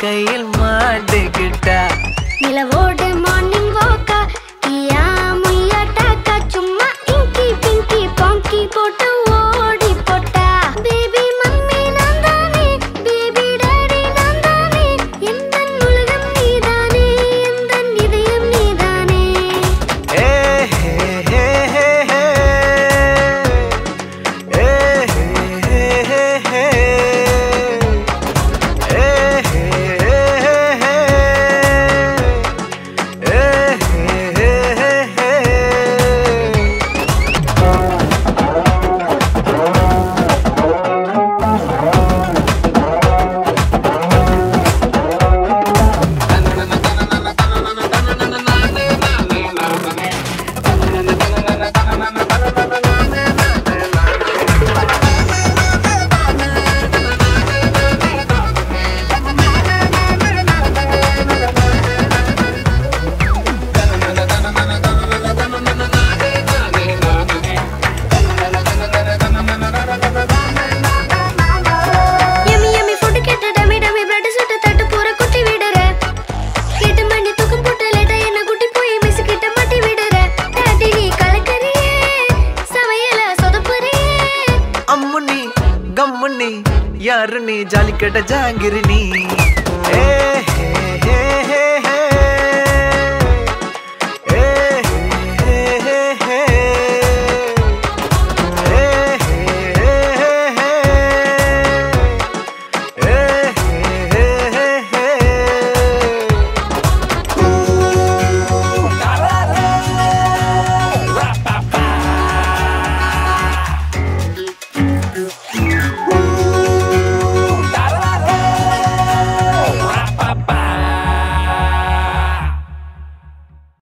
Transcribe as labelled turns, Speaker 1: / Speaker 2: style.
Speaker 1: கையில் மாட்டுக்கிட்டா
Speaker 2: நிலவோடு மார்னிங் வாக்கா கியா முய்யா டாக்கா சும்மா இங்கி பிங்கி பாங்கி போட்டு ஓடி போட்டா பேபி மம்மி நான் தானே பேபி டாடி நான் தானே எந்தன் உலகம் நீதானே எந்தன் இதயம் நீதானே
Speaker 1: ஏ ஹே ஹே ஹே ஹே ஏ ஹே ஹே ஹே गम्मुनी यार नी जाली कट जांगिरनी